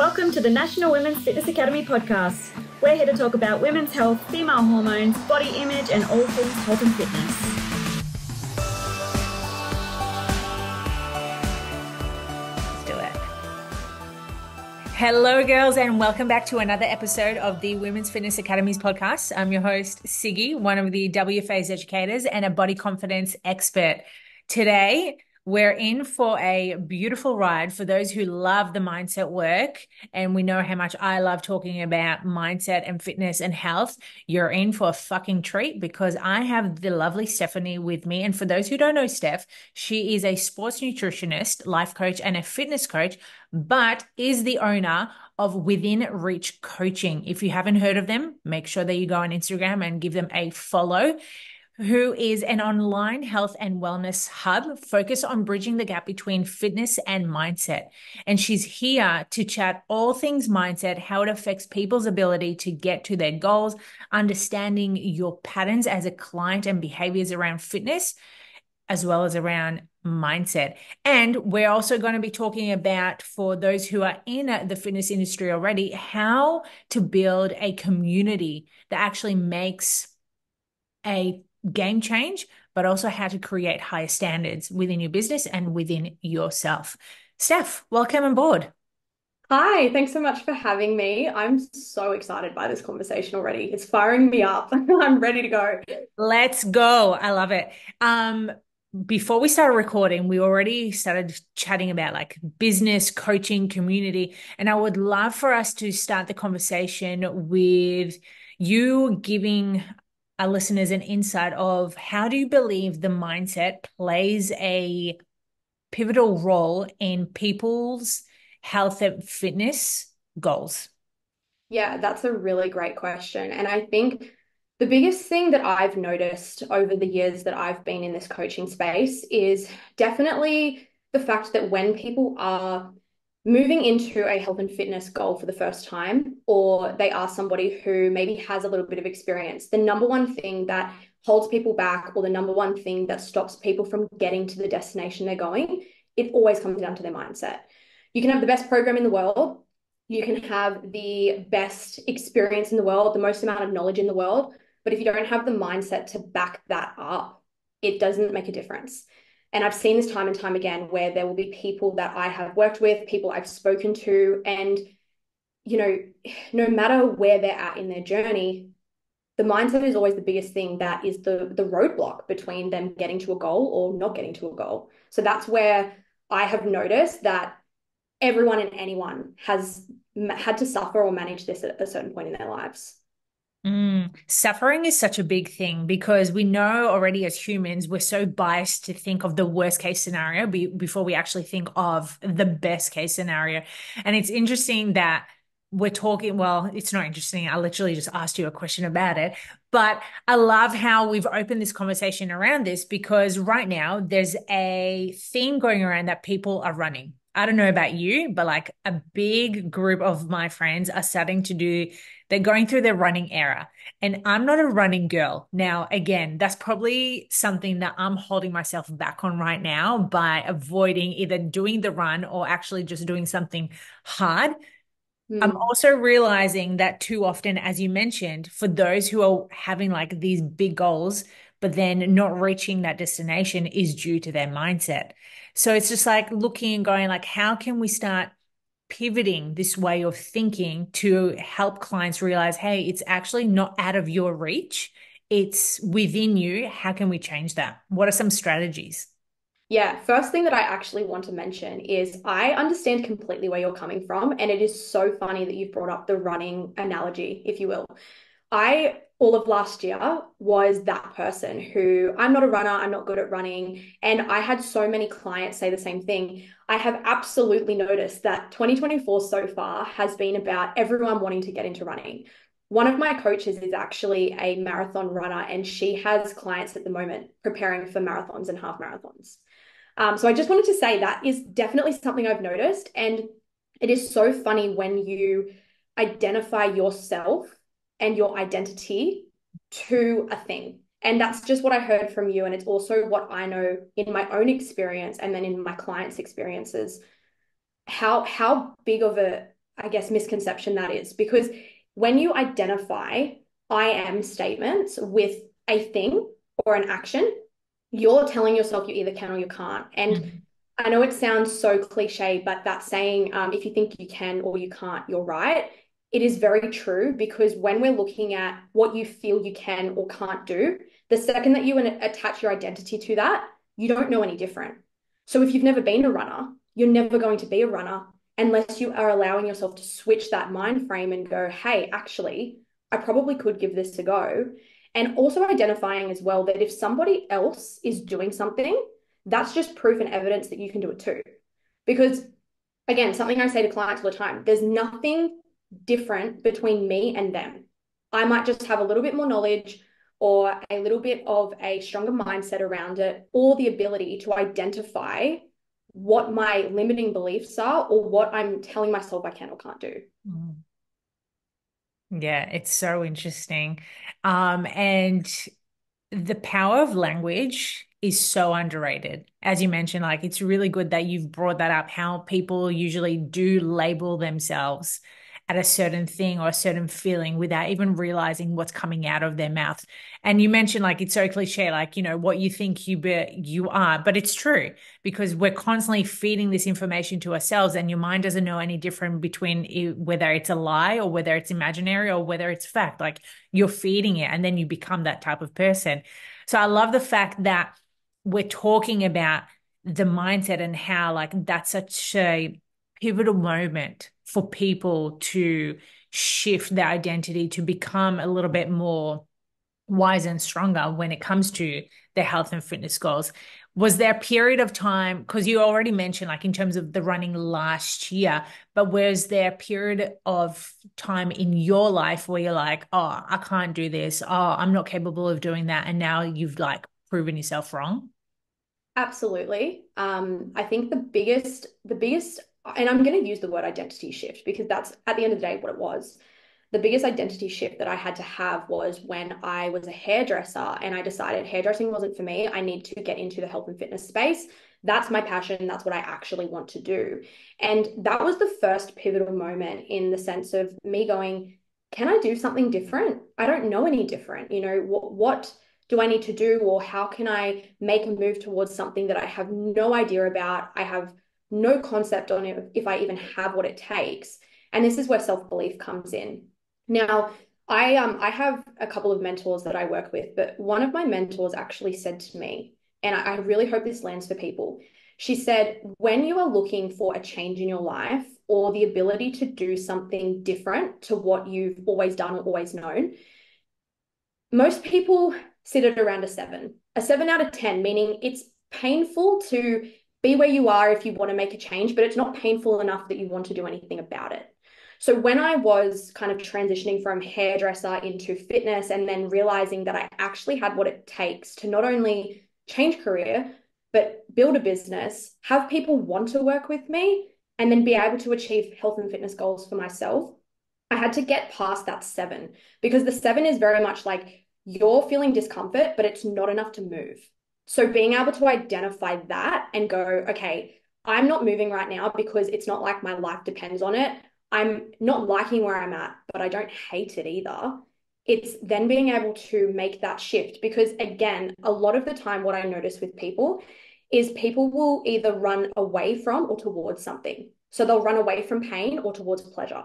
Welcome to the National Women's Fitness Academy podcast. We're here to talk about women's health, female hormones, body image, and all things health and fitness. Let's do it. Hello, girls, and welcome back to another episode of the Women's Fitness Academy's podcast. I'm your host, Siggy, one of the WFA's educators and a body confidence expert. Today, we're in for a beautiful ride for those who love the mindset work. And we know how much I love talking about mindset and fitness and health. You're in for a fucking treat because I have the lovely Stephanie with me. And for those who don't know Steph, she is a sports nutritionist, life coach, and a fitness coach, but is the owner of Within Reach Coaching. If you haven't heard of them, make sure that you go on Instagram and give them a follow. Who is an online health and wellness hub focused on bridging the gap between fitness and mindset. And she's here to chat all things mindset, how it affects people's ability to get to their goals, understanding your patterns as a client and behaviors around fitness, as well as around mindset. And we're also going to be talking about, for those who are in the fitness industry already, how to build a community that actually makes a game change, but also how to create higher standards within your business and within yourself. Steph, welcome on board. Hi, thanks so much for having me. I'm so excited by this conversation already. It's firing me up. I'm ready to go. Let's go. I love it. Before we started recording, we already started chatting about like business, coaching, community, and I would love for us to start the conversation with you giving our listeners an insight of how do you believe the mindset plays a pivotal role in people's health and fitness goals? Yeah, that's a really great question. And I think the biggest thing that I've noticed over the years that I've been in this coaching space is definitely the fact that when people are moving into a health and fitness goal for the first time, or they are somebody who maybe has a little bit of experience, the number one thing that holds people back, or the number one thing that stops people from getting to the destination they're going, it always comes down to their mindset. You can have the best program in the world, you can have the best experience in the world, the most amount of knowledge in the world, but if you don't have the mindset to back that up, it doesn't make a difference. And I've seen this time and time again where there will be people that I have worked with, people I've spoken to, and, no matter where they're at in their journey, the mindset is always the biggest thing that is the roadblock between them getting to a goal or not getting to a goal. So that's where I have noticed that everyone and anyone has had to suffer or manage this at a certain point in their lives. Suffering is such a big thing because we know already as humans, we're so biased to think of the worst case scenario before we actually think of the best case scenario. And it's interesting that we're talking, well, it's not interesting. I literally just asked you a question about it, but I love how we've opened this conversation around this because right now there's a theme going around that people are running. I don't know about you, but like a big group of my friends are starting to they're going through their running era. And I'm not a running girl. Now, again, that's probably something that I'm holding myself back on right now by avoiding either doing the run or actually just doing something hard. I'm also realizing that too often, as you mentioned, for those who are having like these big goals, but then not reaching that destination is due to their mindset. So it's just like looking and going like, how can we start pivoting this way of thinking to help clients realize, hey, it's actually not out of your reach. It's within you. How can we change that? What are some strategies? Yeah, first thing that I actually want to mention is I understand completely where you're coming from. And it is so funny that you've brought up the running analogy, if you will. All of last year, was that person who I'm not a runner, I'm not good at running. And I had so many clients say the same thing. I have absolutely noticed that 2024 so far has been about everyone wanting to get into running. One of my coaches is actually a marathon runner, and she has clients at the moment preparing for marathons and half marathons. So I just wanted to say that is definitely something I've noticed. And it is so funny when you identify yourself and your identity to a thing. And that's just what I heard from you. And it's also what I know in my own experience and then in my clients' experiences, how big of I guess, misconception that is. Because when you identify I am statements with a thing or an action, you're telling yourself you either can or you can't. And I know it sounds so cliche, but that saying, if you think you can or you can't, you're right. It is very true, because when we're looking at what you feel you can or can't do, the second that you attach your identity to that, you don't know any different. So if you've never been a runner, you're never going to be a runner unless you are allowing yourself to switch that mind frame and go, hey, actually, I probably could give this a go. And also identifying as well that if somebody else is doing something, that's just proof and evidence that you can do it too. Because again, something I say to clients all the time, there's nothing different between me and them. I might just have a little bit more knowledge or a little bit of a stronger mindset around it, or the ability to identify what my limiting beliefs are or what I'm telling myself I can or can't do. Yeah, it's so interesting. And the power of language is so underrated. As you mentioned, like it's really good that you've brought that up, how people usually do label themselves at a certain thing or a certain feeling without even realizing what's coming out of their mouth. And you mentioned like it's so cliche, like, you know, what you think you are, but it's true because we're constantly feeding this information to ourselves, and your mind doesn't know any different between whether it's a lie or whether it's imaginary or whether it's fact. Like you're feeding it and then you become that type of person. So I love the fact that we're talking about the mindset and how like that's such a pivotal moment for people to shift their identity to become a little bit more wise and stronger when it comes to their health and fitness goals. Was there a period of time, because you already mentioned like in terms of the running last year, but was there a period of time in your life where you're like, oh, I can't do this, oh, I'm not capable of doing that, and now you've like proven yourself wrong? Absolutely. I think the biggest, and I'm going to use the word identity shift because that's at the end of the day what it was. The biggest identity shift that I had to have was when I was a hairdresser and I decided hairdressing wasn't for me. I need to get into the health and fitness space. That's my passion. That's what I actually want to do. And that was the first pivotal moment in the sense of me going, can I do something different? I don't know any different. You know, what do I need to do, or how can I make a move towards something that I have no idea about? I have no concept on it, if I even have what it takes. And this is where self-belief comes in. Now, I have a couple of mentors that I work with, but one of my mentors actually said to me, and I really hope this lands for people. She said, when you are looking for a change in your life or the ability to do something different to what you've always done or always known, most people sit at around a 7 out of 10, meaning it's painful to be where you are if you want to make a change, but it's not painful enough that you want to do anything about it. So when I was kind of transitioning from hairdresser into fitness and then realizing that I actually had what it takes to not only change career, but build a business, have people want to work with me, and then be able to achieve health and fitness goals for myself, I had to get past that 7, because the 7 is very much like you're feeling discomfort, but it's not enough to move. So being able to identify that and go, okay, I'm not moving right now because it's not like my life depends on it. I'm not liking where I'm at, but I don't hate it either. It's then being able to make that shift, because again, a lot of the time what I notice with people is people will either run away from or towards something. So they'll run away from pain or towards pleasure.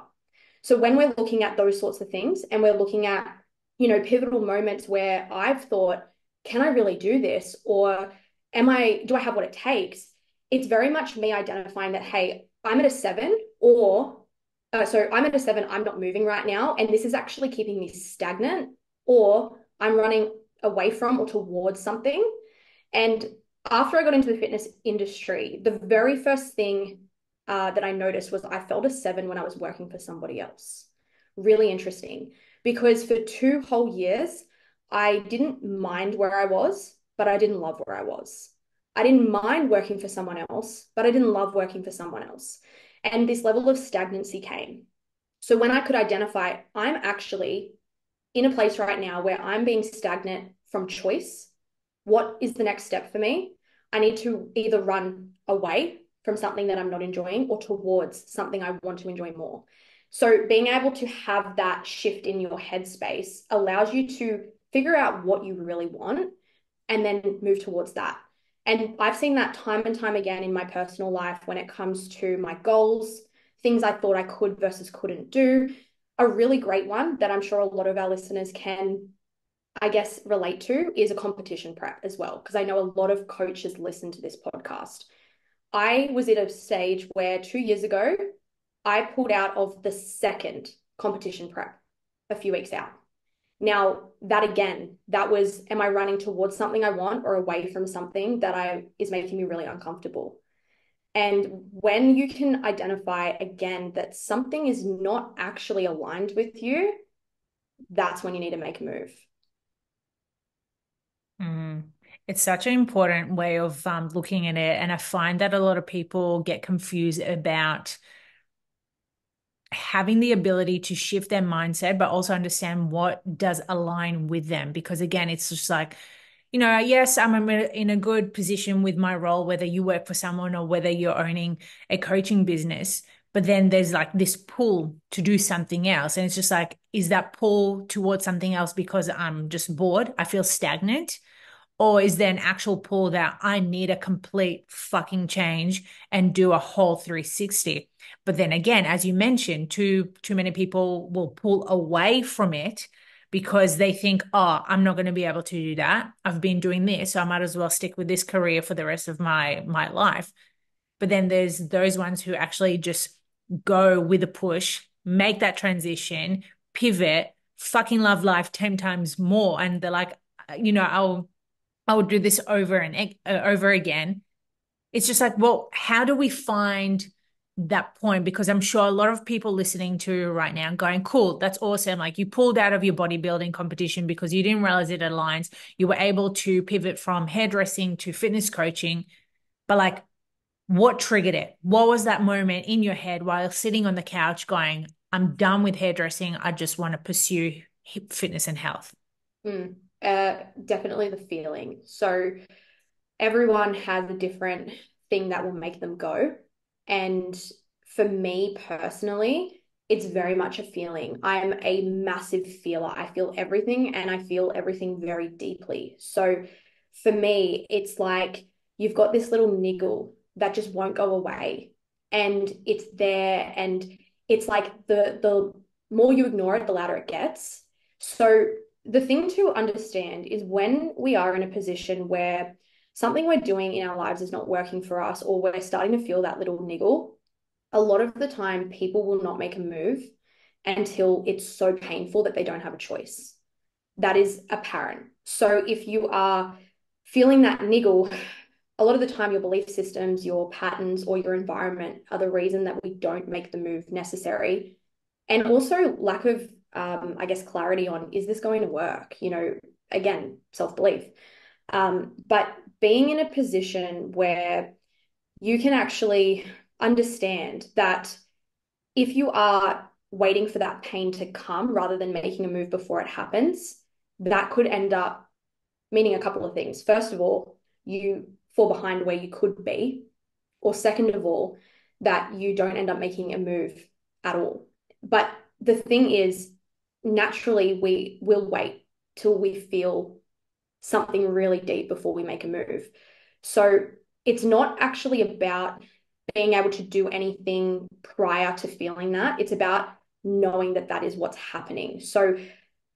So when we're looking at those sorts of things and we're looking at, you know, pivotal moments where I've thought, can I really do this? Or do I have what it takes? It's very much me identifying that, hey, I'm at a 7, or so I'm at a 7, I'm not moving right now, and this is actually keeping me stagnant, or I'm running away from or towards something. And after I got into the fitness industry, the very first thing that I noticed was I felt a 7 when I was working for somebody else. Really interesting, because for 2 whole years, I didn't mind where I was, but I didn't love where I was. I didn't mind working for someone else, but I didn't love working for someone else. And this level of stagnancy came. So when I could identify, I'm actually in a place right now where I'm being stagnant from choice. What is the next step for me? I need to either run away from something that I'm not enjoying or towards something I want to enjoy more. So being able to have that shift in your headspace allows you to figure out what you really want and then move towards that. And I've seen that time and time again in my personal life when it comes to my goals, things I thought I could versus couldn't do. A really great one that I'm sure a lot of our listeners can, I guess, relate to is a competition prep as well, because I know a lot of coaches listen to this podcast. I was at a stage where 2 years ago, I pulled out of the second competition prep a few weeks out. Now, that again, that was, am I running towards something I want or away from something that is making me really uncomfortable? And when you can identify again that something is not actually aligned with you, that's when you need to make a move. It's such an important way of looking at it. And I find that a lot of people get confused about having the ability to shift their mindset, but also understand what does align with them. Because again, it's just like, yes, I'm in a good position with my role, whether you work for someone or whether you're owning a coaching business. But then there's like this pull to do something else. And it's just like, is that pull towards something else because I'm just bored? I feel stagnant? Or is there an actual pull that I need a complete fucking change and do a whole 360? But then again, as you mentioned, too many people will pull away from it because they think, oh, I'm not going to be able to do that. I've been doing this, so I might as well stick with this career for the rest of my life. But then there's those ones who actually just go with a push, make that transition, pivot, fucking love life 10 times more. And they're like, I would do this over and over again. It's just like, well, how do we find that point? Because I'm sure a lot of people listening to right now going, cool, that's awesome. Like you pulled out of your bodybuilding competition because you didn't realize it aligns. You were able to pivot from hairdressing to fitness coaching. But like, what triggered it? What was that moment in your head while sitting on the couch going, I'm done with hairdressing. I just want to pursue fitness and health? Definitely the feeling. So everyone has a different thing that will make them go. And for me personally, it's very much a feeling. I'm a massive feeler. I feel everything and I feel everything very deeply. So for me, it's like you've got this little niggle that just won't go away. And it's there. And it's like the more you ignore it, the louder it gets. So the thing to understand is when we are in a position where something we're doing in our lives is not working for us, or we're starting to feel that little niggle, a lot of the time people will not make a move until it's so painful that they don't have a choice. That is apparent. So if you are feeling that niggle, a lot of the time your belief systems, your patterns, or your environment are the reason that we don't make the move necessary. And also lack of, I guess, clarity on, is this going to work? Again, self-belief. But being in a position where you can actually understand that if you are waiting for that pain to come rather than making a move before it happens, that could end up meaning a couple of things. First of all, you fall behind where you could be. Or second of all, that you don't end up making a move at all. But the thing is, naturally, we will wait till we feel something really deep before we make a move. So it's not actually about being able to do anything prior to feeling that. It's about knowing that that is what's happening. So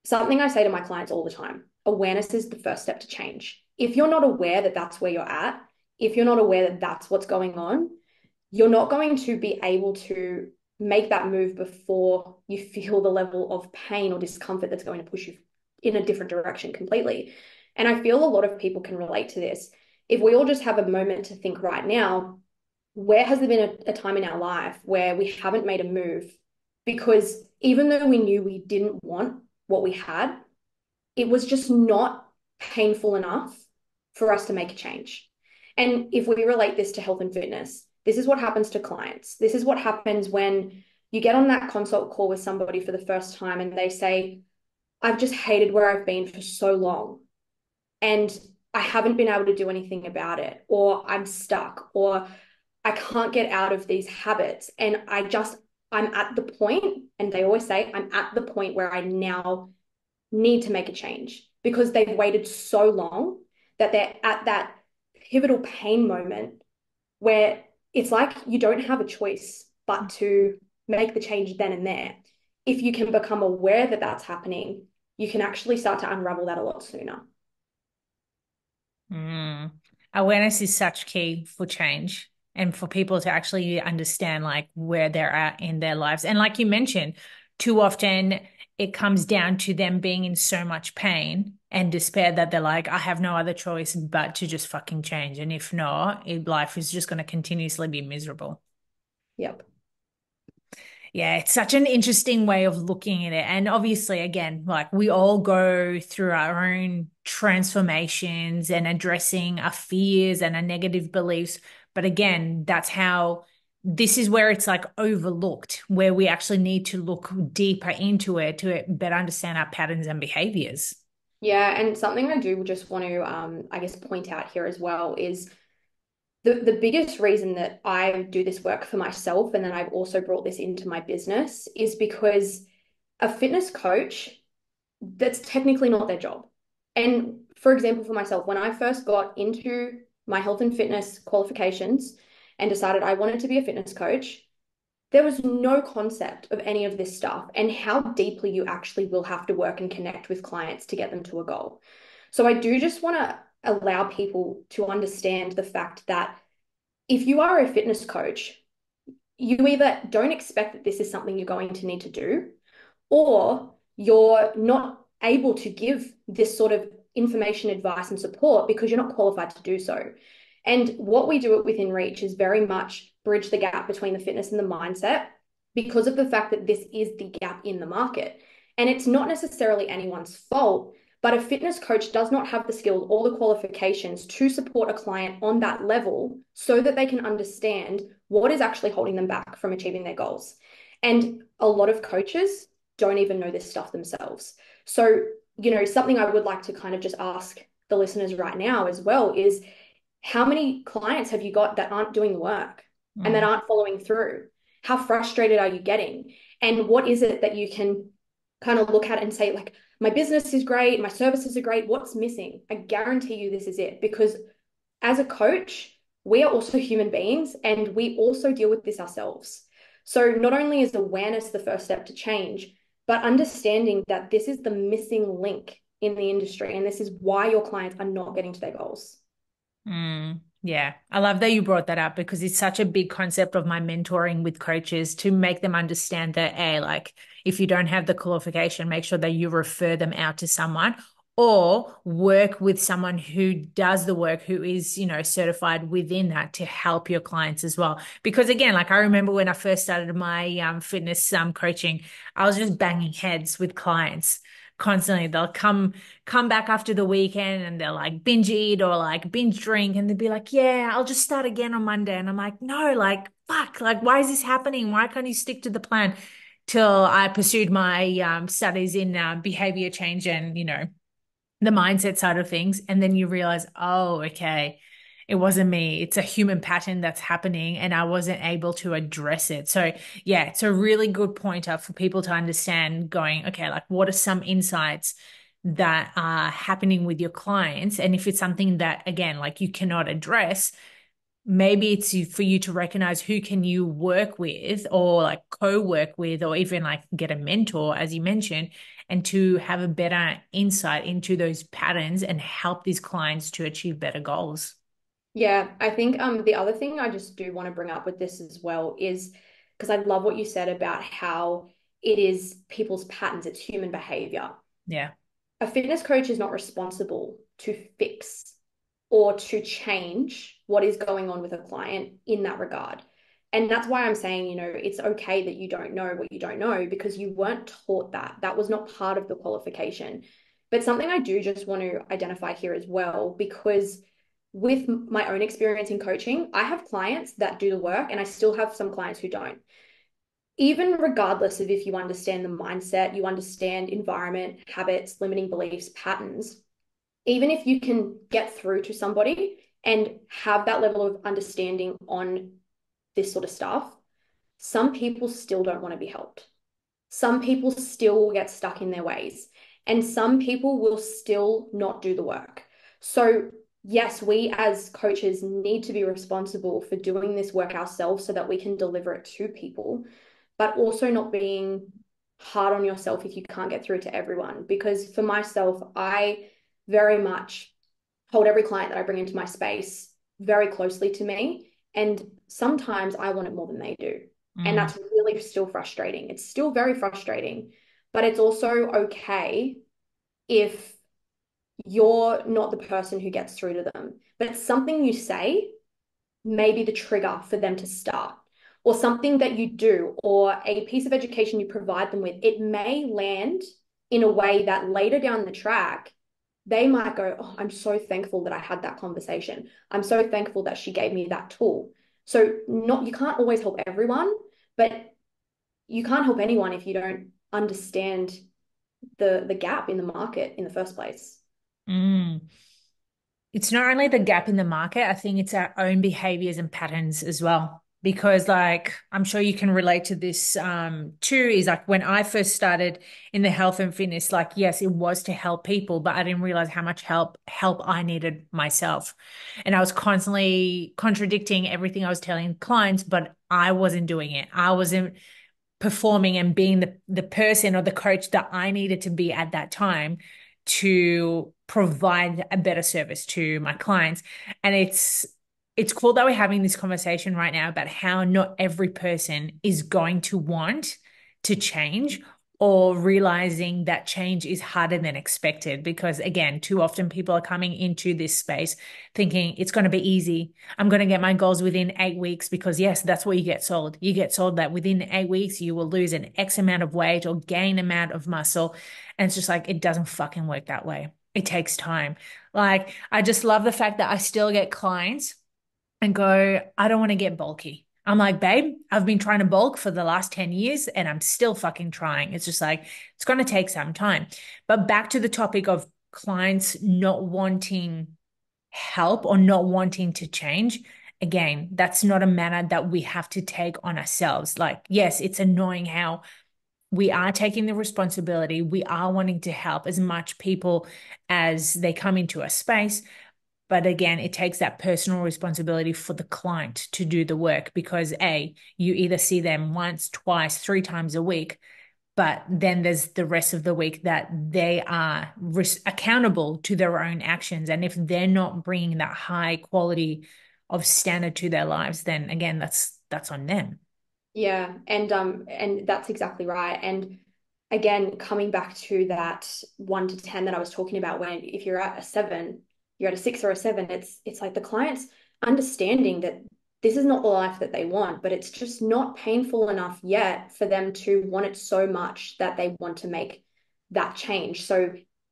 something I say to my clients all the time, awareness is the first step to change. If you're not aware that that's where you're at, if you're not aware that that's what's going on, you're not going to be able to make that move before you feel the level of pain or discomfort that's going to push you in a different direction completely. And I feel a lot of people can relate to this. If we all just have a moment to think right now, where has there been a time in our life where we haven't made a move? Because even though we knew we didn't want what we had, it was just not painful enough for us to make a change. And if we relate this to health and fitness, this is what happens to clients. This is what happens when you get on that consult call with somebody for the first time and they say, I've just hated where I've been for so long and I haven't been able to do anything about it, or I'm stuck, or I can't get out of these habits. And I'm at the point, and they always say, I'm at the point where I now need to make a change because they've waited so long that they're at that pivotal pain moment where it's like you don't have a choice but to make the change then and there. If you can become aware that that's happening, you can actually start to unravel that a lot sooner. Mm. Awareness is such key for change and for people to actually understand like where they're at in their lives. And like you mentioned, too often it comes down to them being in so much pain and despair that they're like, I have no other choice but to just fucking change. And if not, life is just going to continuously be miserable. Yep. Yeah, it's such an interesting way of looking at it. And obviously, again, like we all go through our own transformations and addressing our fears and our negative beliefs. But again, that's how this is where it's like overlooked, where we actually need to look deeper into it to better understand our patterns and behaviors. Yeah, and something I do just want to, I guess, point out here as well is the biggest reason that I do this work for myself, and then I've also brought this into my business, is because a fitness coach, that's technically not their job. And for example, for myself, when I first got into my health and fitness qualifications and decided I wanted to be a fitness coach, there was no concept of any of this stuff and how deeply you actually will have to work and connect with clients to get them to a goal. So I do just want to allow people to understand the fact that if you are a fitness coach, you either don't expect that this is something you're going to need to do, or you're not able to give this sort of information, advice, and support because you're not qualified to do so. And what we do at Within Reach is very much bridge the gap between the fitness and the mindset because of the fact that this is the gap in the market. And it's not necessarily anyone's fault, but a fitness coach does not have the skills or the qualifications to support a client on that level so that they can understand what is actually holding them back from achieving their goals. And a lot of coaches don't even know this stuff themselves. So, something I would like to kind of just ask the listeners right now as well is how many clients have you got that aren't doing the work and that Mm. aren't following through? How frustrated are you getting? And what is it that you can kind of look at and say, like, my business is great, my services are great. What's missing? I guarantee you this is it. Because as a coach, we are also human beings and we also deal with this ourselves. So not only is awareness the first step to change, but understanding that this is the missing link in the industry and this is why your clients are not getting to their goals. Yeah, I love that you brought that up because it's such a big concept of my mentoring with coaches to make them understand that, like if you don't have the qualification, make sure that you refer them out to someone or work with someone who does the work, who is, certified within that to help your clients as well. Because again, like I remember when I first started my fitness coaching, I was just banging heads with clients constantly. They'll come back after the weekend and they'll like binge eat or like binge drink and they'll be like, yeah, I'll just start again on Monday. And I'm like, no, like, fuck, like, why is this happening? Why can't you stick to the plan? Till I pursued my studies in behavior change and, the mindset side of things. And then you realize, oh, okay, it wasn't me. It's a human pattern that's happening and I wasn't able to address it. So yeah, it's a really good pointer for people to understand going, okay, like what are some insights that are happening with your clients? And if it's something that, again, like you cannot address, maybe it's for you to recognize who can you work with or like co-work with or even like get a mentor, as you mentioned, and to have a better insight into those patterns and help these clients to achieve better goals. Yeah, I think the other thing I just do want to bring up with this as well is because I love what you said about how it is people's patterns, it's human behavior. Yeah. A fitness coach is not responsible to fix or to change what is going on with a client in that regard. And that's why I'm saying, it's okay that you don't know what you don't know because you weren't taught that. That was not part of the qualification. But something I do just want to identify here as well, because with my own experience in coaching, I have clients that do the work and I still have some clients who don't. Even regardless of if you understand the mindset, you understand environment, habits, limiting beliefs, patterns, even if you can get through to somebody and have that level of understanding on this sort of stuff, some people still don't want to be helped. Some people still get stuck in their ways, and some people will still not do the work. So, yes, we as coaches need to be responsible for doing this work ourselves so that we can deliver it to people, but also not being hard on yourself if you can't get through to everyone. Because for myself, I very much hold every client that I bring into my space very closely to me. And sometimes I want it more than they do. And that's really still frustrating. It's still very frustrating, but it's also okay if you're not the person who gets through to them. But something you say may be the trigger for them to start, or something that you do, or a piece of education you provide them with. It may land in a way that later down the track, they might go, oh, I'm so thankful that I had that conversation. I'm so thankful that she gave me that tool. So you can't always help everyone, but you can't help anyone if you don't understand the gap in the market in the first place. It's not only the gap in the market, I think it's our own behaviors and patterns as well. Because like I'm sure you can relate to this too, is like when I first started in the health and fitness, like yes, it was to help people, but I didn't realize how much help I needed myself. And I was constantly contradicting everything I was telling clients, but I wasn't doing it. I wasn't performing and being the person or the coach that I needed to be at that time to provide a better service to my clients. And it's cool that we're having this conversation right now about how not every person is going to want to change, or realizing that change is harder than expected. Because again, too often people are coming into this space thinking it's going to be easy. I'm going to get my goals within 8 weeks, because yes, that's what you get sold. You get sold that within 8 weeks, you will lose an X amount of weight or gain amount of muscle. And it's just like, it doesn't fucking work that way. It takes time. Like, I just love the fact that I still get clients and go, I don't want to get bulky. I'm like, babe, I've been trying to bulk for the last 10 years and I'm still fucking trying. It's just like, it's going to take some time. But back to the topic of clients not wanting help or not wanting to change. Again, that's not a manner that we have to take on ourselves. Like, yes, it's annoying how we are taking the responsibility. We are wanting to help as much people as they come into a space. But again, it takes that personal responsibility for the client to do the work, because you either see them once, twice, 3 times a week, but then there's the rest of the week that they are accountable to their own actions. And if they're not bringing that high quality of standard to their lives, then again, that's on them. Yeah, and that's exactly right. And again, coming back to that 1 to 10 that I was talking about, when if you're at a 7, you're at a 6 or a 7, it's like the client's understanding that this is not the life that they want, but it's just not painful enough yet for them to want it so much that they want to make that change. So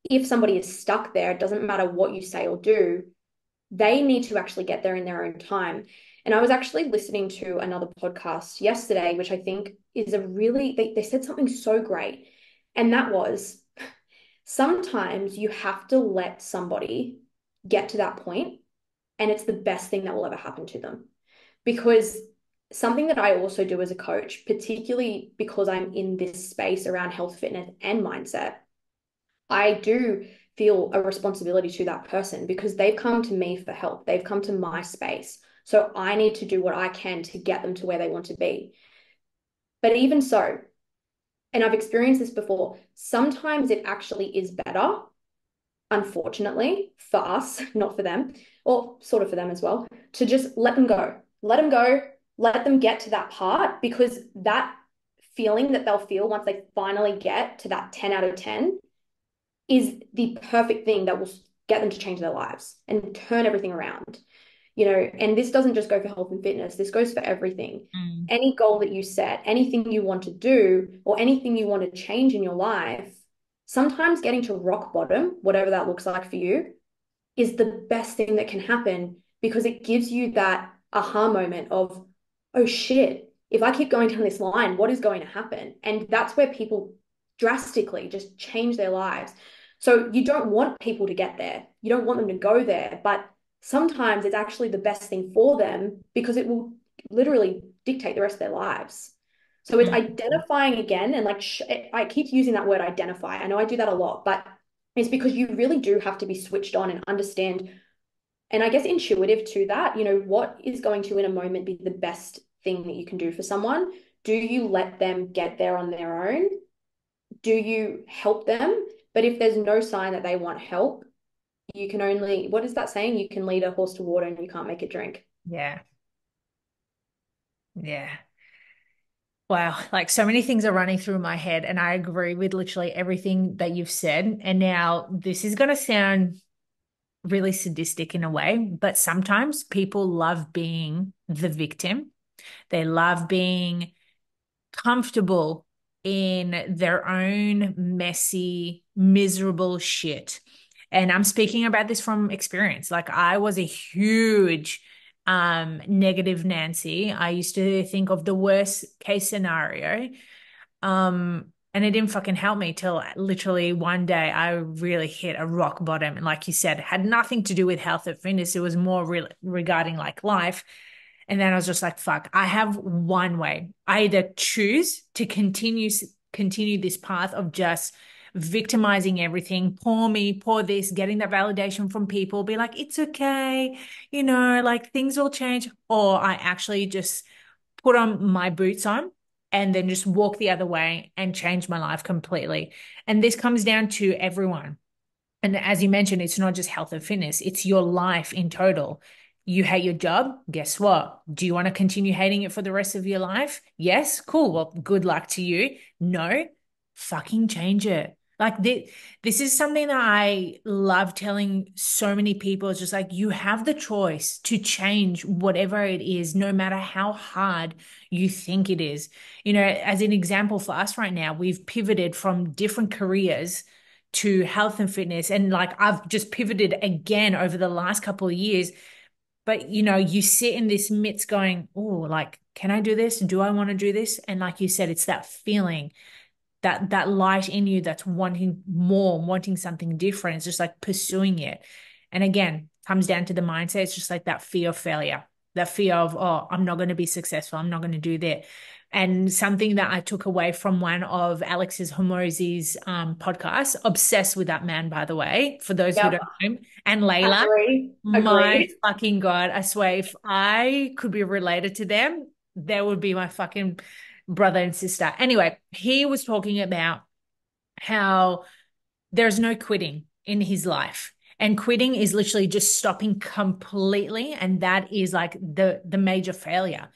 if somebody is stuck there, it doesn't matter what you say or do, they need to actually get there in their own time. And I was actually listening to another podcast yesterday, which I think is they said something so great. And that was, sometimes you have to let somebody get to that point, and it's the best thing that will ever happen to them. Because something that I also do as a coach, particularly because I'm in this space around health, fitness, and mindset, I do feel a responsibility to that person because they've come to me for help. They've come to my space. So I need to do what I can to get them to where they want to be. But even so, and I've experienced this before, sometimes it actually is better, unfortunately, for us, not for them, or sort of for them as well, to just let them go. Let them go, let them get to that part, because that feeling that they'll feel once they finally get to that 10 out of 10 is the perfect thing that will get them to change their lives and turn everything around. And this doesn't just go for health and fitness, this goes for everything. Any goal that you set, anything you want to do, or anything you want to change in your life, sometimes getting to rock bottom, whatever that looks like for you, is the best thing that can happen, because it gives you that aha moment of, oh shit, if I keep going down this line, what is going to happen? And that's where people drastically just change their lives. So you don't want people to get there. You don't want them to go there, but sometimes it's actually the best thing for them, because it will literally dictate the rest of their lives. So it's identifying again, and like I keep using that word identify. I know I do that a lot, but it's because you really do have to be switched on and understand, and I guess intuitive to that, what is going to in a moment be the best thing that you can do for someone? Do you let them get there on their own? Do you help them? But if there's no sign that they want help, you can only, what is that saying? You can lead a horse to water and you can't make it drink. Yeah. Yeah. Wow. Like so many things are running through my head, and I agree with literally everything that you've said. And now this is going to sound really sadistic in a way, but sometimes people love being the victim. They love being comfortable in their own messy, miserable shit. And I'm speaking about this from experience. Like I was a huge negative Nancy. I used to think of the worst case scenario. And it didn't fucking help me till literally one day I really hit a rock bottom. And like you said, it had nothing to do with health or fitness. It was more regarding like life. And then I was just like, fuck, I have one way. I either choose to continue this path of just victimizing everything, poor me, poor this, getting that validation from people, be like, it's okay, like things will change. Or I actually just put on my boots on and then just walk the other way and change my life completely. And this comes down to everyone. And as you mentioned, it's not just health and fitness, it's your life in total. You hate your job. Guess what? Do you want to continue hating it for the rest of your life? Yes. Cool. Well, good luck to you. No, fucking change it. Like this is something that I love telling so many people. It's just like you have the choice to change whatever it is, no matter how hard you think it is. As an example for us right now, we've pivoted from different careers to health and fitness. And like I've just pivoted again over the last couple of years. But you sit in this midst going, oh, like, can I do this? Do I want to do this? And like you said, it's that feeling, that light in you that's wanting more, wanting something different. It's just like pursuing it. And again, comes down to the mindset. It's just like that fear of failure, that fear of, oh, I'm not going to be successful. I'm not going to do that. And something that I took away from one of Alex's Hormozi's podcasts, obsessed with that man, by the way, for those who Yep. don't know him, and Layla. Agree. My Agree. fucking God, I swear, if I could be related to them, they would be my fucking brother and sister. Anyway, he was talking about how there's no quitting in his life. And quitting is literally just stopping completely. And that is like the major failure.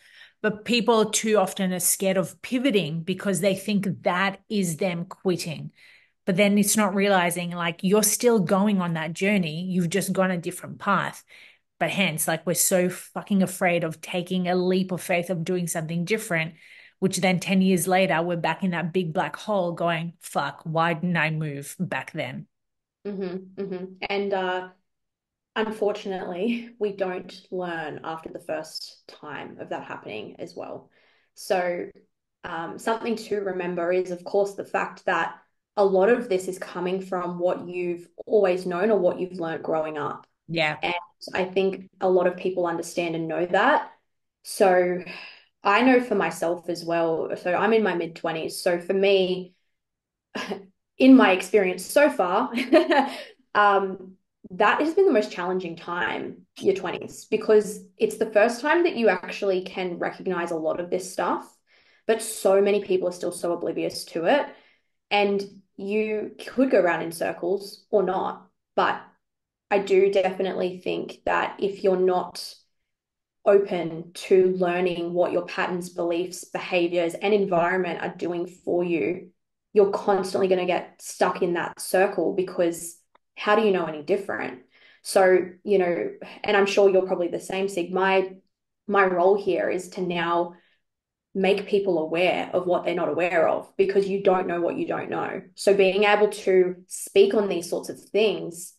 But people too often are scared of pivoting because they think that is them quitting. But then it's not realizing like you're still going on that journey. You've just gone a different path. But hence, like we're so fucking afraid of taking a leap of faith of doing something different, which then 10 years later, we're back in that big black hole going, fuck, why didn't I move back then? And unfortunately, we don't learn after the first time of that happening as well. So, something to remember is, of course, the fact that a lot of this is coming from what you've always known or what you've learned growing up. Yeah. And I think a lot of people understand and know that. So, I know for myself as well. So, I'm in my mid-20s. So, for me, in my experience so far, that has been the most challenging time, your 20s, because it's the first time that you actually can recognize a lot of this stuff, but so many people are still so oblivious to it. And you could go around in circles or not, but I do definitely think that if you're not open to learning what your patterns, beliefs, behaviors, and environment are doing for you, you're constantly going to get stuck in that circle because how do you know any different? So, and I'm sure you're probably the same, Sig. My role here is to now make people aware of what they're not aware of because you don't know what you don't know. So being able to speak on these sorts of things,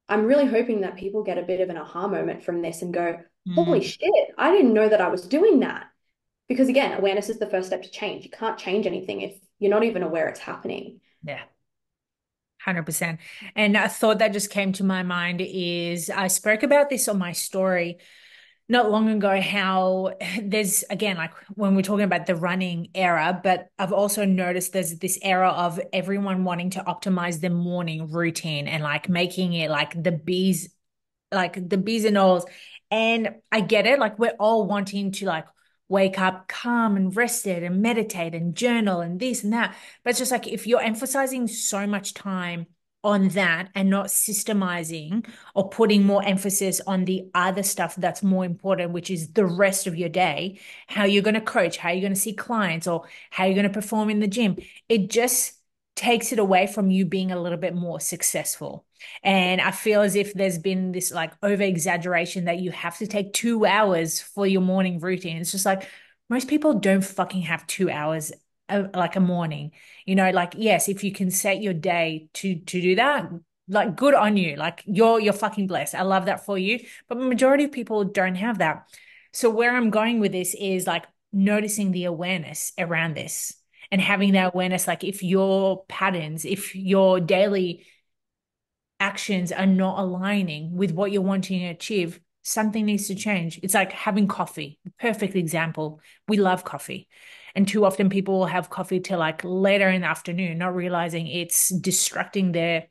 I'm really hoping that people get a bit of an aha moment from this and go, holy shit, I didn't know that I was doing that. Because again, awareness is the first step to change. You can't change anything if you're not even aware it's happening. Yeah. 100%. And a thought that just came to my mind is I spoke about this on my story not long ago how there's, again, like when we're talking about the running era, but I've also noticed there's this era of everyone wanting to optimize their morning routine and like making it like the bees and alls. And I get it. Like we're all wanting to like wake up calm and rested and meditate and journal and this and that. But it's just like if you're emphasizing so much time on that and not systemizing or putting more emphasis on the other stuff that's more important, which is the rest of your day, how you're going to coach, how you're going to see clients, or how you're going to perform in the gym, it just takes it away from you being a little bit more successful. And I feel as if there's been this like over exaggeration that you have to take 2 hours for your morning routine. It's just like most people don't fucking have 2 hours like a morning. Like yes, if you can set your day to do that, like good on you. Like you're fucking blessed. I love that for you. But the majority of people don't have that. So where I'm going with this is like noticing the awareness around this and having that awareness, like if your patterns, if your daily actions are not aligning with what you're wanting to achieve, something needs to change. It's like having coffee. Perfect example. We love coffee. And too often people will have coffee till like later in the afternoon, not realizing it's distracting their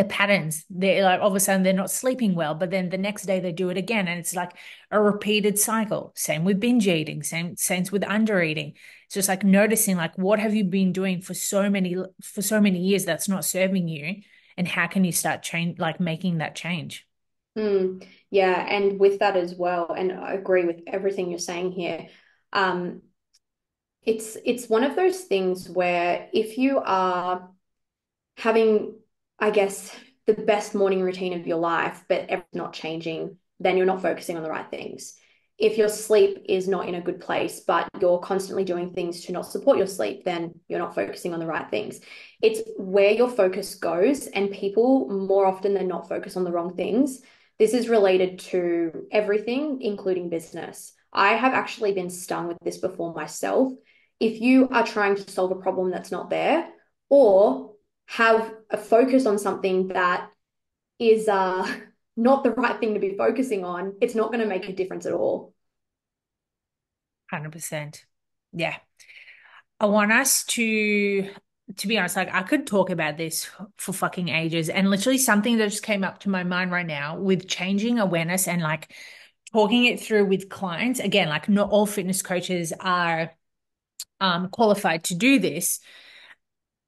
patterns. They're like all of a sudden they're not sleeping well, but then the next day they do it again. And it's like a repeated cycle. Same with binge eating, same with under eating. It's just like noticing like what have you been doing for so many years that's not serving you, and how can you start change like making that change? Yeah, and with that as well, and I agree with everything you're saying here. Um, it's one of those things where if you are having, I guess, the best morning routine of your life, but everything's not changing, then you're not focusing on the right things. If your sleep is not in a good place, but you're constantly doing things to not support your sleep, then you're not focusing on the right things. It's where your focus goes, and people more often than not focus on the wrong things. This is related to everything, including business. I have actually been stung with this before myself. If you are trying to solve a problem that's not there, or have a focus on something that is not the right thing to be focusing on, it's not going to make a difference at all. 100%. Yeah. I want us to be honest, like I could talk about this for fucking ages, and literally something that just came up to my mind right now with changing awareness and like talking it through with clients. Again, like not all fitness coaches are qualified to do this.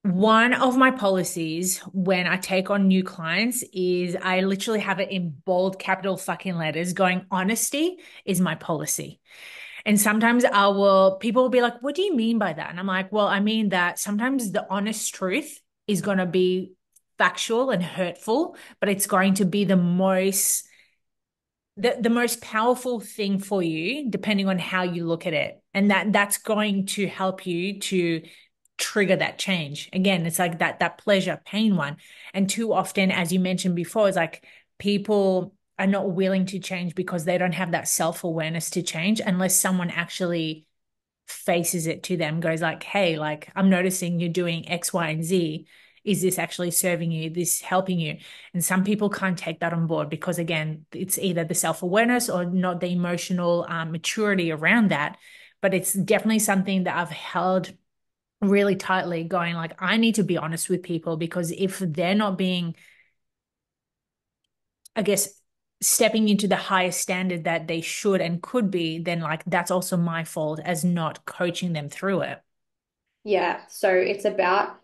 One of my policies when I take on new clients is I literally have it in bold capital fucking letters going, honesty is my policy. And sometimes people will be like, what do you mean by that? And I'm like, well, I mean that sometimes the honest truth is going to be factual and hurtful, but it's going to be the most powerful thing for you, depending on how you look at it. And that's going to help you to trigger that change. Again, it's like that pleasure pain one. And too often, as you mentioned before, it's like people are not willing to change because they don't have that self-awareness to change unless someone actually faces it to them, goes like, hey, like I'm noticing you're doing X, Y, and Z. Is this actually serving you? This helping you? And some people can't take that on board because, again, it's either the self-awareness or not the emotional maturity around that. But it's definitely something that I've held really tightly, going like, I need to be honest with people, because if they're not being, I guess, stepping into the highest standard that they should and could be, then like that's also my fault as not coaching them through it. Yeah, so it's about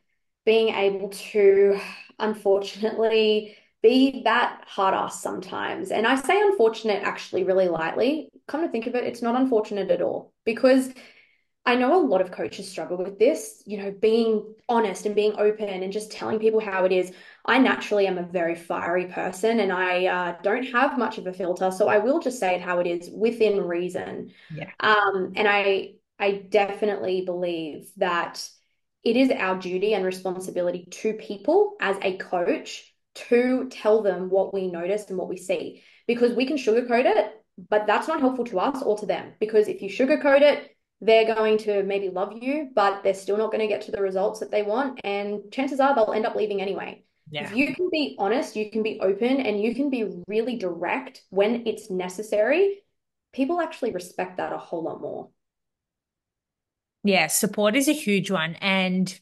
being able to, unfortunately, be that hard ass sometimes. And I say unfortunate actually really lightly. Come to think of it, it's not unfortunate at all, because I know a lot of coaches struggle with this, being honest and being open and just telling people how it is. I naturally am a very fiery person, and I don't have much of a filter. So I will just say it how it is within reason. Yeah. And I definitely believe that it is our duty and responsibility to people as a coach to tell them what we notice and what we see, because we can sugarcoat it, but that's not helpful to us or to them. Because if you sugarcoat it, they're going to maybe love you, but they're still not going to get to the results that they want. And chances are they'll end up leaving anyway. If Yeah. you can be honest, you can be open, and you can be really direct when it's necessary, people actually respect that a whole lot more. Yeah, support is a huge one. And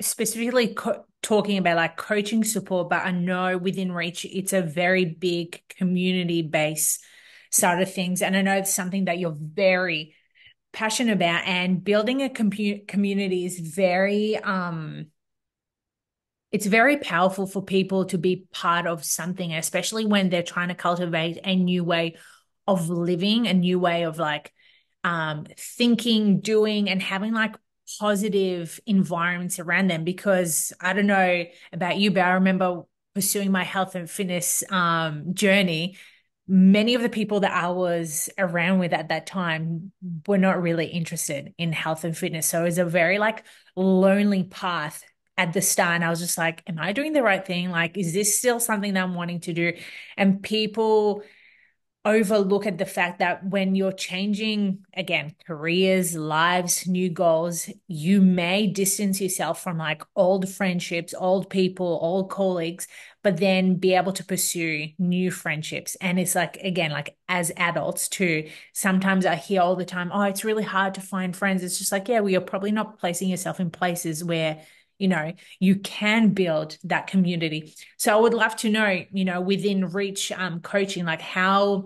specifically talking about like coaching support, but I know within Reach, it's a very big community based side of things. And I know it's something that you're very passionate about, and building a community is it's very powerful for people to be part of something, especially when they're trying to cultivate a new way of living, a new way of like thinking, doing, and having like positive environments around them. Because I don't know about you, but I remember pursuing my health and fitness journey. Many of the people that I was around with at that time were not really interested in health and fitness. So it was a very like lonely path at the start. And I was just like, am I doing the right thing? Like, is this still something that I'm wanting to do? And people overlook at the fact that when you're changing, again, careers, lives, new goals, you may distance yourself from like old friendships, old people, old colleagues, but then be able to pursue new friendships. And it's like, again, like as adults too, sometimes I hear all the time, oh, it's really hard to find friends. It's just like, yeah, well, you're probably not placing yourself in places where you can build that community. So I would love to know, within Reach coaching, like how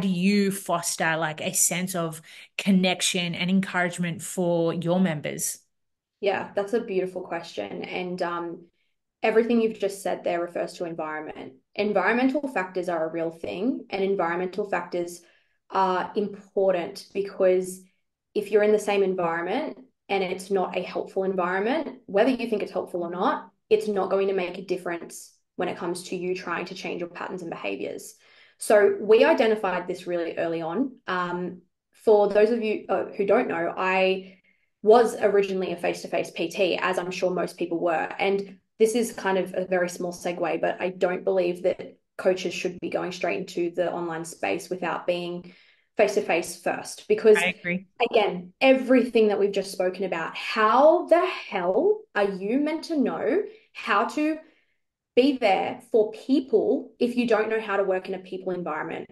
do you foster like a sense of connection and encouragement for your members? Yeah, that's a beautiful question. And everything you've just said there refers to environment. Environmental factors are a real thing, and environmental factors are important because if you're in the same environment and it's not a helpful environment, whether you think it's helpful or not, it's not going to make a difference when it comes to you trying to change your patterns and behaviors. So we identified this really early on. For those of you who don't know, I was originally a face-to-face PT, as I'm sure most people were. And this is kind of a very small segue, but I don't believe that coaches should be going straight into the online space without being face-to-face first. Because I agree. again, everything that we've just spoken about, how the hell are you meant to know how to be there for people if you don't know how to work in a people environment?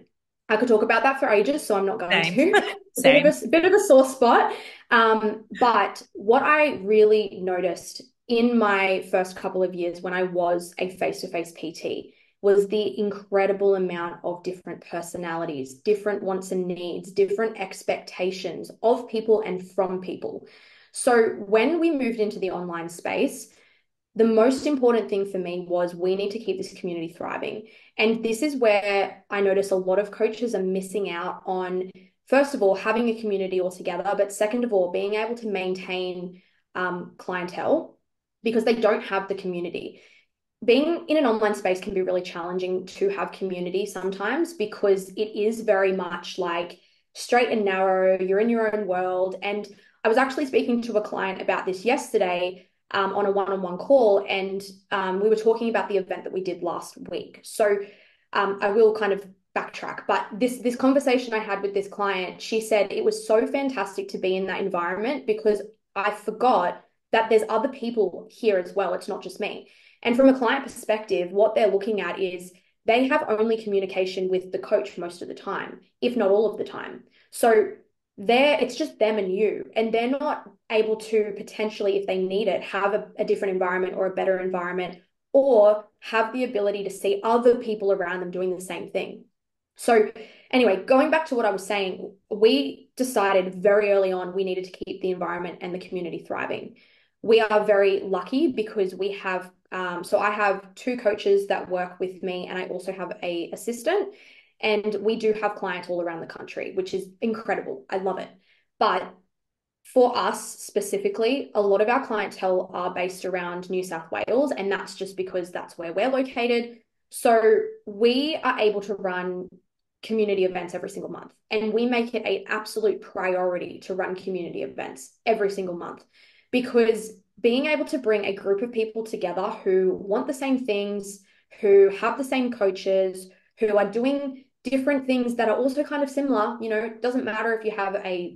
I could talk about that for ages, so I'm not going Same. to. Same. A bit of a sore spot. But what I really noticed in my first couple of years when I was a face-to-face PT was the incredible amount of different personalities, different wants and needs, different expectations of people and from people. So when we moved into the online space, the most important thing for me was we need to keep this community thriving. And this is where I notice a lot of coaches are missing out on, first of all, having a community altogether, but second of all, being able to maintain clientele because they don't have the community. Being in an online space can be really challenging to have community sometimes because it is very much like straight and narrow, you're in your own world. And I was actually speaking to a client about this yesterday on a one-on-one call, and we were talking about the event that we did last week. So I will kind of backtrack, but this conversation I had with this client, she said it was so fantastic to be in that environment because I forgot that there's other people here as well. It's not just me. And from a client perspective, what they're looking at is they have only communication with the coach most of the time, if not all of the time. So it's just them and you, and they're not able to potentially, if they need it, have a different environment or a better environment, or have the ability to see other people around them doing the same thing. So anyway, going back to what I was saying, we decided very early on we needed to keep the environment and the community thriving. We are very lucky because we have, so I have two coaches that work with me, and I also have an assistant. And we do have clients all around the country, which is incredible. I love it. But for us specifically, a lot of our clientele are based around New South Wales, and that's just because that's where we're located. So we are able to run community events every single month, and we make it an absolute priority to run community events every single month because being able to bring a group of people together who want the same things, who have the same coaches, who are doing different things that are also kind of similar. It doesn't matter if you have a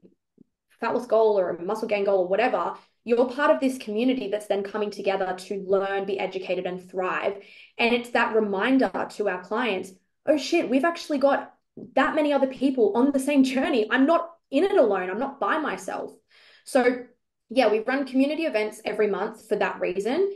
fat loss goal or a muscle gain goal or whatever, you're part of this community that's then coming together to learn, be educated, and thrive. And it's that reminder to our clients, oh shit, we've actually got that many other people on the same journey. I'm not in it alone. I'm not by myself. So yeah, we run community events every month for that reason.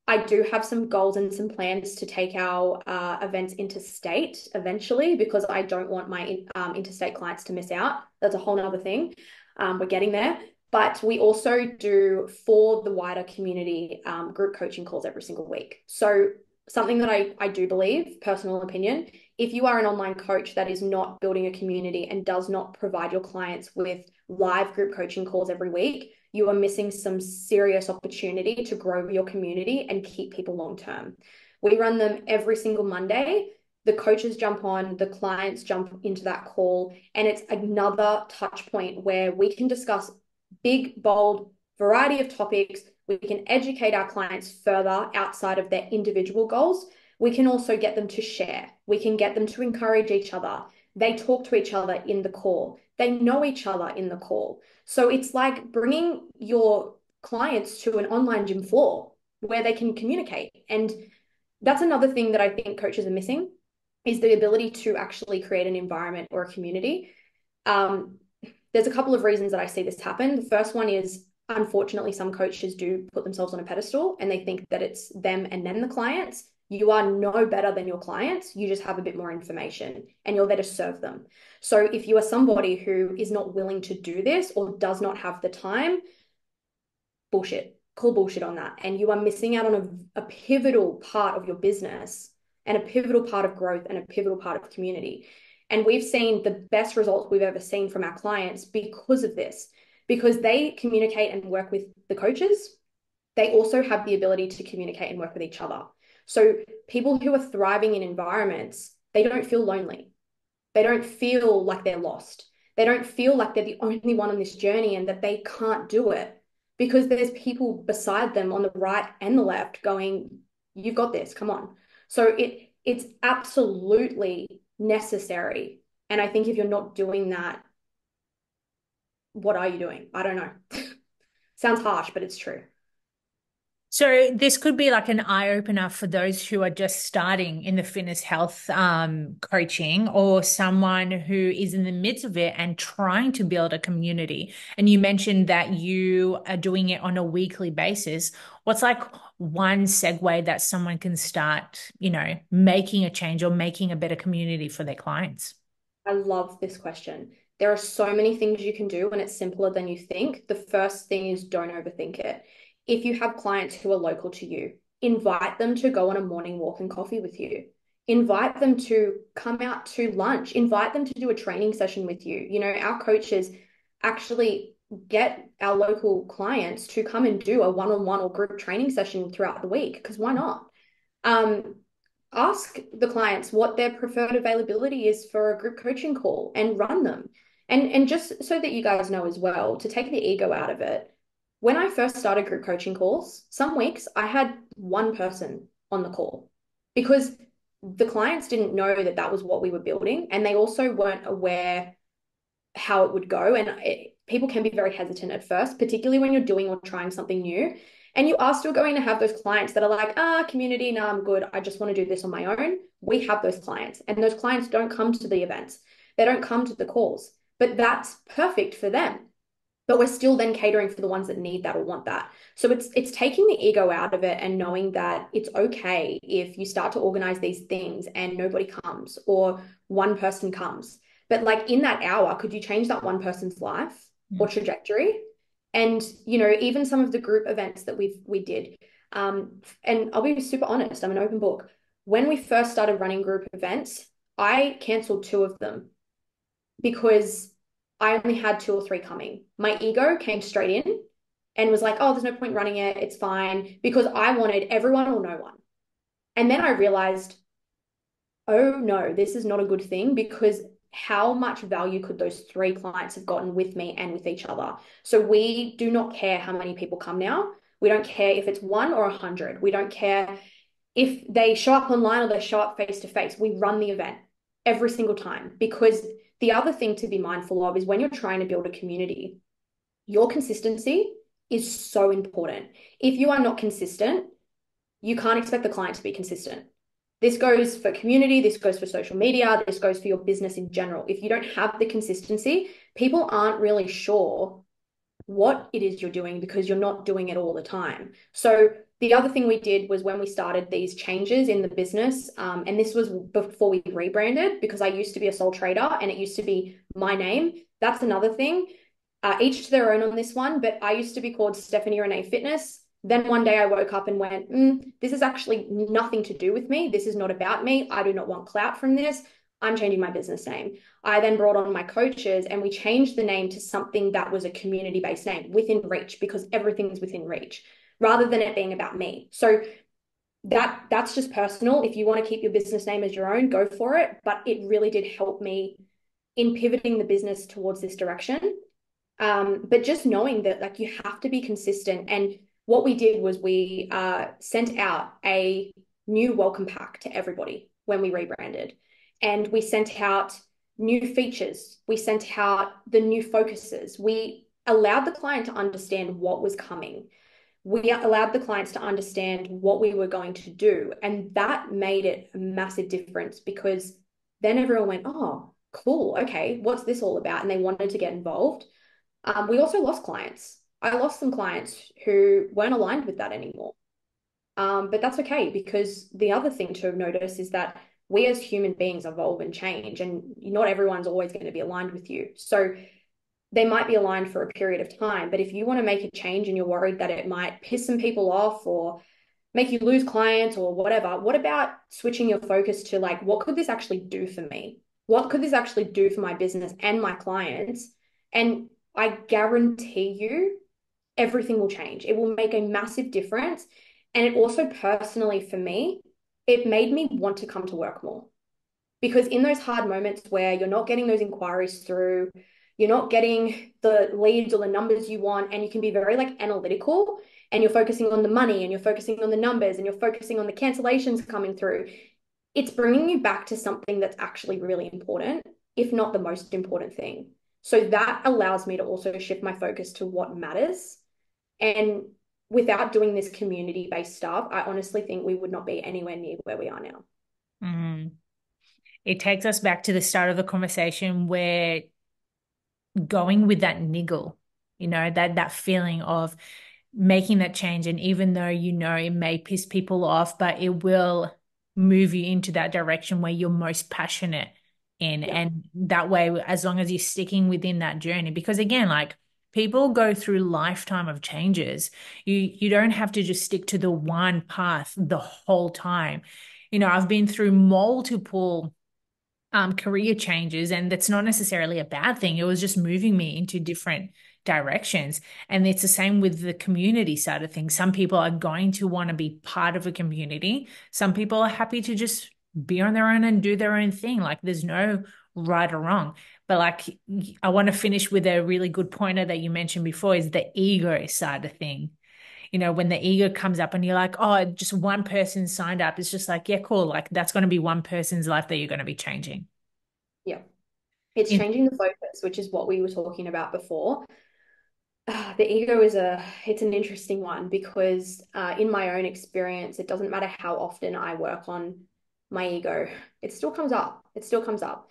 I do have some goals and some plans to take our events interstate eventually, because I don't want my interstate clients to miss out. That's a whole nother thing. We're getting there. But we also do, for the wider community, group coaching calls every single week. So something that I do believe, personal opinion, if you are an online coach that is not building a community and does not provide your clients with live group coaching calls every week, you are missing some serious opportunity to grow your community and keep people long term. We run them every single Monday. The coaches jump on, the clients jump into that call, and it's another touch point where we can discuss big, bold variety of topics. We can educate our clients further outside of their individual goals. We can also get them to share. We can get them to encourage each other. They talk to each other in the call. They know each other in the call. So it's like bringing your clients to an online gym floor where they can communicate. And that's another thing that I think coaches are missing, is the ability to actually create an environment or a community. There's a couple of reasons that I see this happen. The first one is, unfortunately, some coaches do put themselves on a pedestal and they think that it's them and then the clients. You are no better than your clients. You just have a bit more information and you're there to serve them. So if you are somebody who is not willing to do this or does not have the time, bullshit. Call bullshit on that. And you are missing out on a pivotal part of your business and a pivotal part of growth and a pivotal part of community. And we've seen the best results we've ever seen from our clients because of this, because they communicate and work with the coaches. They also have the ability to communicate and work with each other. So people who are thriving in environments, they don't feel lonely. They don't feel like they're lost. They don't feel like they're the only one on this journey and that they can't do it, because there's people beside them on the right and the left going, you've got this, come on. So it's absolutely necessary. And I think if you're not doing that, what are you doing? I don't know. Sounds harsh, but it's true. So this could be like an eye opener for those who are just starting in the fitness health coaching, or someone who is in the midst of it and trying to build a community. And you mentioned that you are doing it on a weekly basis. What's like one segue that someone can start, making a change or making a better community for their clients? I love this question. There are so many things you can do and it's simpler than you think. The first thing is, don't overthink it. If you have clients who are local to you, invite them to go on a morning walk and coffee with you. Invite them to come out to lunch. Invite them to do a training session with you. Our coaches actually get our local clients to come and do a one-on-one or group training session throughout the week, because why not? Ask the clients what their preferred availability is for a group coaching call and run them. And just so that you guys know as well, to take the ego out of it, when I first started group coaching calls, some weeks I had one person on the call, because the clients didn't know that that was what we were building. And they also weren't aware how it would go. And people can be very hesitant at first, particularly when you're doing or trying something new. And you are still going to have those clients that are like, community, no, I'm good. I just want to do this on my own. We have those clients, and those clients don't come to the events. They don't come to the calls, but that's perfect for them. But we're still then catering for the ones that need that or want that. So it's taking the ego out of it and knowing that it's okay if you start to organize these things and nobody comes or one person comes. But like in that hour, could you change that one person's life or trajectory? And, even some of the group events that we did, and I'll be super honest, I'm an open book. When we first started running group events, I canceled 2 of them because I only had 2 or 3 coming. My ego came straight in and was like, oh, there's no point running it. It's fine, because I wanted everyone or no one. And then I realized, oh no, this is not a good thing, because how much value could those 3 clients have gotten with me and with each other? So we do not care how many people come now. We don't care if it's 1 or 100. We don't care if they show up online or they show up face to face. We run the event every single time, because the other thing to be mindful of is when you're trying to build a community, your consistency is so important. If you are not consistent, you can't expect the client to be consistent. This goes for community, this goes for social media, this goes for your business in general. If you don't have the consistency, people aren't really sure what it is you're doing because you're not doing it all the time. So the other thing we did was when we started these changes in the business, and this was before we rebranded, because I used to be a sole trader and it used to be my name. That's another thing. Each to their own on this one, but I used to be called Stephanie Renee Fitness. Then one day I woke up and went, this is actually nothing to do with me. This is not about me. I do not want clout from this. I'm changing my business name. I then brought on my coaches and we changed the name to something that was a community-based name within reach, because everything's within reach rather than it being about me. So that's just personal. If you want to keep your business name as your own, go for it. But it really did help me in pivoting the business towards this direction. But just knowing that like you have to be consistent. And what we did was we sent out a new welcome pack to everybody when we rebranded. And we sent out new features. We sent out the new focuses. We allowed the client to understand what was coming. We allowed the clients to understand what we were going to do. And that made it a massive difference, because then everyone went, oh, cool. Okay, what's this all about? And they wanted to get involved. We also lost clients. I lost some clients who weren't aligned with that anymore. But that's okay, because the other thing to notice is that we as human beings evolve and change, and not everyone's always going to be aligned with you. So they might be aligned for a period of time, but if you want to make a change and you're worried that it might piss some people off or make you lose clients or whatever, what about switching your focus to like, what could this actually do for me? What could this actually do for my business and my clients? And I guarantee you everything will change. It will make a massive difference. And it also personally for me, it made me want to come to work more. Because in those hard moments where you're not getting those inquiries through, you're not getting the leads or the numbers you want, and you can be very like analytical, and you're focusing on the money and you're focusing on the numbers and you're focusing on the cancellations coming through, it's bringing you back to something that's actually really important, if not the most important thing. So that allows me to also shift my focus to what matters. And without doing this community-based stuff, I honestly think we would not be anywhere near where we are now. Mm. It takes us back to the start of the conversation where going with that niggle, that feeling of making that change. And even though, it may piss people off, but it will move you into that direction where you're most passionate in. Yeah. And that way, as long as you're sticking within that journey, because again, like people go through lifetime of changes. You don't have to just stick to the one path the whole time. I've been through multiple career changes, and that's not necessarily a bad thing. It was just moving me into different directions. And it's the same with the community side of things. Some people are going to want to be part of a community. Some people are happy to just be on their own and do their own thing. Like there's no right or wrong. But like I want to finish with a really good pointer that you mentioned before, is the ego side of thing. When the ego comes up and you're like, oh, just one person signed up, it's just like, yeah, cool. Like that's going to be one person's life that you're going to be changing. Yeah. It's changing the focus, which is what we were talking about before. The ego it's an interesting one, because in my own experience, it doesn't matter how often I work on my ego, it still comes up. It still comes up.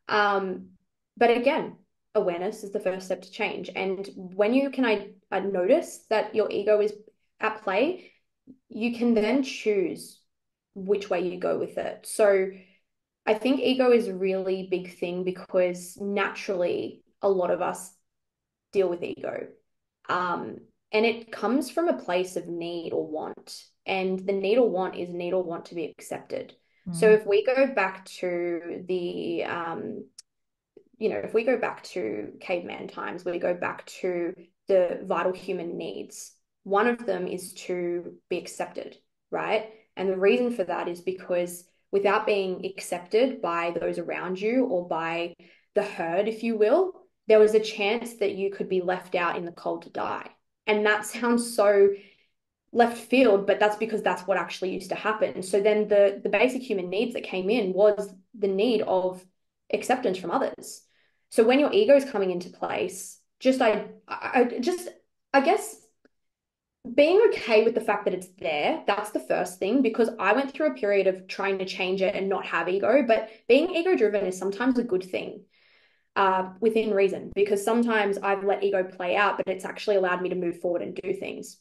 But again, awareness is the first step to change. And when you can I notice that your ego is at play, you can then choose which way you go with it. So I think ego is a really big thing, because naturally a lot of us deal with ego. And it comes from a place of need or want. And the need or want is need or want to be accepted. So if we go back to if we go back to caveman times, we go back to the vital human needs. One of them is to be accepted, right? And the reason for that is because without being accepted by those around you or by the herd, if you will, there was a chance that you could be left out in the cold to die. And that sounds so left field, but that's because that's what actually used to happen. So then the basic human needs that came in was the need of acceptance from others. So when your ego is coming into place, I guess being okay with the fact that it's there, that's the first thing, because I went through a period of trying to change it and not have ego, but being ego driven is sometimes a good thing, within reason, because sometimes I've let ego play out, but it's actually allowed me to move forward and do things.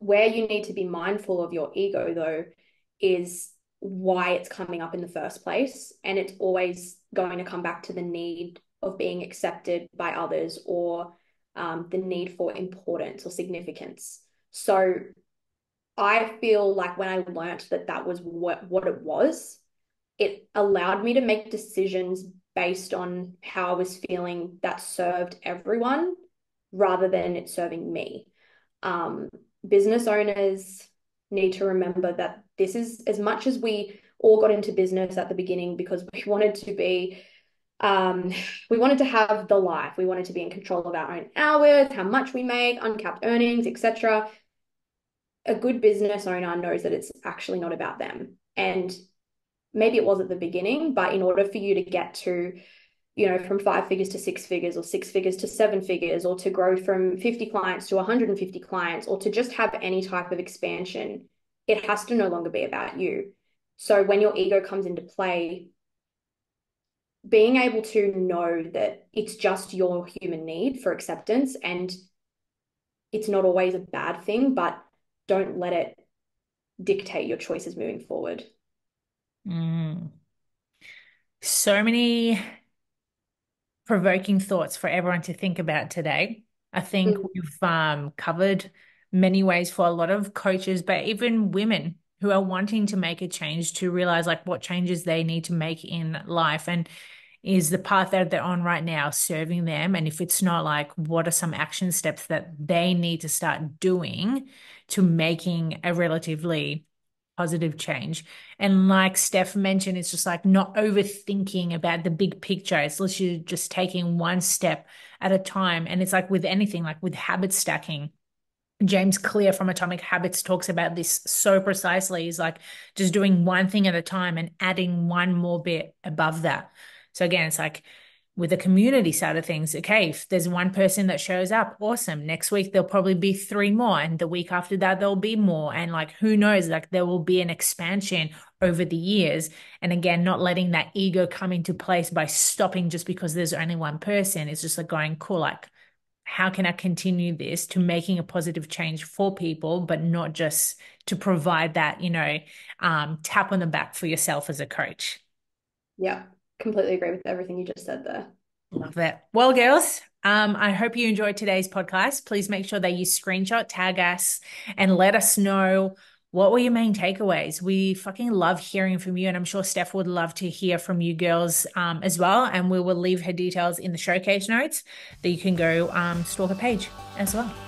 Where you need to be mindful of your ego, though, is why it's coming up in the first place. And it's always going to come back to the need of being accepted by others, or the need for importance or significance. So I feel like when I learnt that that was what it was, it allowed me to make decisions based on how I was feeling that served everyone rather than it serving me. Um, Business owners need to remember that this is, as much as we all got into business at the beginning because we wanted to be, we wanted to have the life, we wanted to be in control of our own hours, how much we make, uncapped earnings, etc. A good business owner knows that it's actually not about them. And maybe it was at the beginning, but in order for you to get to, from 5 figures to 6 figures, or 6 figures to 7 figures, or to grow from 50 clients to 150 clients, or to just have any type of expansion, it has to no longer be about you. So when your ego comes into play, being able to know that it's just your human need for acceptance, and it's not always a bad thing, but don't let it dictate your choices moving forward. Mm. So many provoking thoughts for everyone to think about today. I think Mm. we've covered many ways for a lot of coaches, but even women who are wanting to make a change, to realize like what changes they need to make in life, and is the path that they're on right now serving them? And if it's not, like, what are some action steps that they need to start doing to making a relatively positive change? And like Steph mentioned, it's just like not overthinking about the big picture. It's literally just taking one step at a time. And it's like with anything, like with habit stacking. James Clear from Atomic Habits talks about this so precisely. He's like just doing one thing at a time and adding one more bit above that. So again, it's like with the community side of things, okay, if there's one person that shows up, awesome. Next week, there'll probably be three more. And the week after that, there'll be more. And like, who knows, like there will be an expansion over the years. And again, not letting that ego come into place by stopping just because there's only one person. It's just like going, cool, like, how can I continue this to making a positive change for people, but not just to provide that, tap on the back for yourself as a coach. Yeah, completely agree with everything you just said there. Love that. Well, girls, I hope you enjoyed today's podcast. Please make sure that you screenshot, tag us, and let us know what were your main takeaways. We fucking love hearing from you, and I'm sure Steph would love to hear from you girls as well. And we will leave her details in the showcase notes that you can go stalk her page as well.